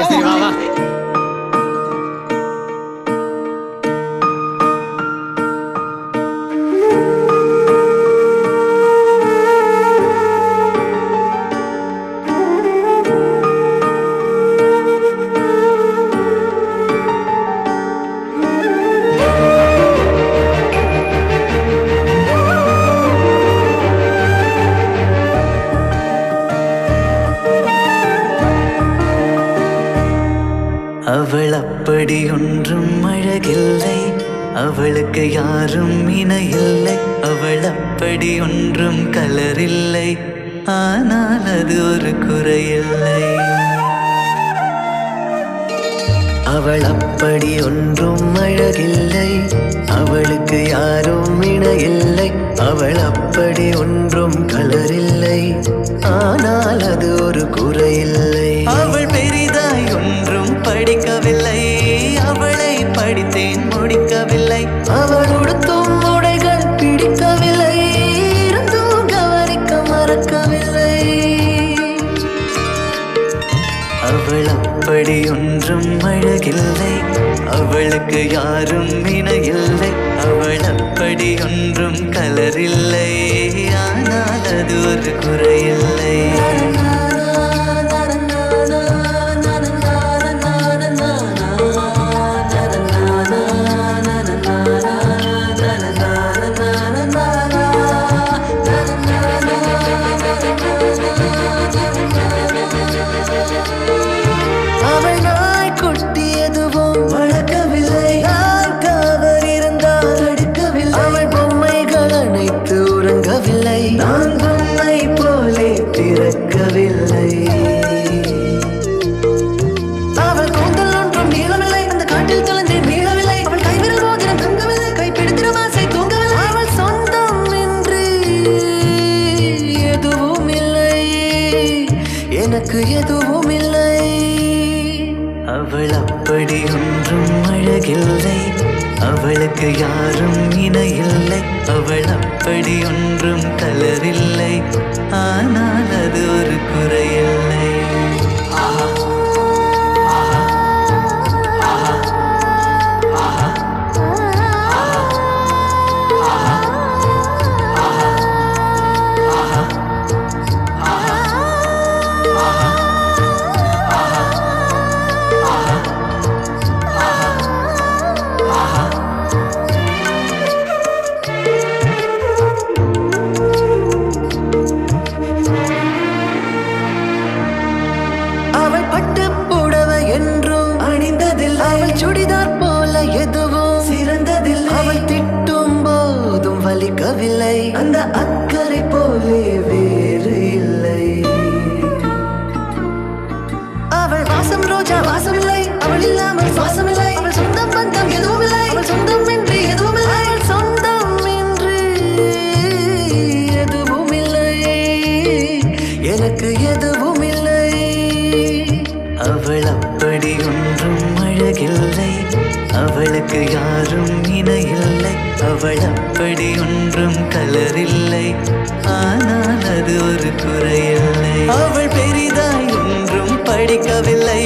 சரி வா வா. அவள் அப்படி ஒன்றும் அழகில்லை, அவளுக்கு யாரும் இணையில்லை. அவள் அப்படி ஒன்றும் கலரில்லை, ஆனால் அது ஒரு குறையில்லை. அவள் அப்படி ஒன்றும் அழகில்லை, அவளுக்கு யாரும் இணையில்லை. அவள் அப்படி ஒன்றும் கலரில்லை, ஆனால் அது ஒரு குறையில்லை. அவள் பெரிதாய் ஒன்றும் படிக்கவில்லை, அவளை படித்தேன் முடிக்கவில்லை. அவள் உடுத்தும் உடைகள் பிடிக்கவில்லை, இருந்தும் கவனிக்க மறக்கவில்லை. அவள் அப்படி ஒன்றும் அழகில்லை, அவளுக்கு யாரும் இணையில்லை. அவள் அப்படி ஒன்றும் கலரில்லை, ஆனால் அது ஒரு குறையில்லை. அவள் நாய் குட்டி எதுவும் வளர்க்கவில்லை, நான் காவல் இருந்தால் தடுக்கவில்லை. அவள் பொம்மைகள் அனைத்து உறங்கவில்லை, நான் பொம்மை போலே பிறக்கவில்லை. அவள் கூந்தல் ஒன்றும் நீளவில்லை, அந்த காட்டில் தொலைந்தே மீளவில்லை. அவள் கைவிரல் மோதிரம் தங்கவில்லை, கைப்பிடித்திடும் ஆசை தூங்கவில்லை. அவள் சொந்தம் என்று எதுவும் இல்லை, எனக்கு எதுவும் இல்லை. அவள் அப்படி ஒன்றும் அழகில்லை, அவளுக்கு யாரும் இணையில்லை. அவள் அப்படி ஒன்றும் கலரில்லை, ஆனால் அது ஒரு குறையில்லை. அவள் பட்டு புடவை என்றும் அணிந்ததில்லை, அவள் சுடிதார் போல எதுவும் சிறந்ததில்லை. அவள் திட்டும் போதும் வலிக்கவில்லை, அந்த அக்கறை போலே வேறு இல்லை. அவள் வாசம் ரோஜா வாசமில்லை, அவள் இல்லாமல் சுவாசமில்லை. அவள் சொந்தம் பந்தம் எதுவும் இல்லை, அவள் சொந்தம் என்று எதுவும் இல்லை. அவள் சொந்தம் என்று எதுவும் இல்லை, எனக்கு எதுவும் இல்லை. அவள் அப்படி ஒன்றும் அழகில்லை, அவளுக்கு யாரும் இணையில்லை. அவள் அப்படி ஒன்றும் கலரில்லை, ஆனால் அது ஒரு குறையில்லை. அவள் பெரிதாய் ஒன்றும் படிக்கவில்லை,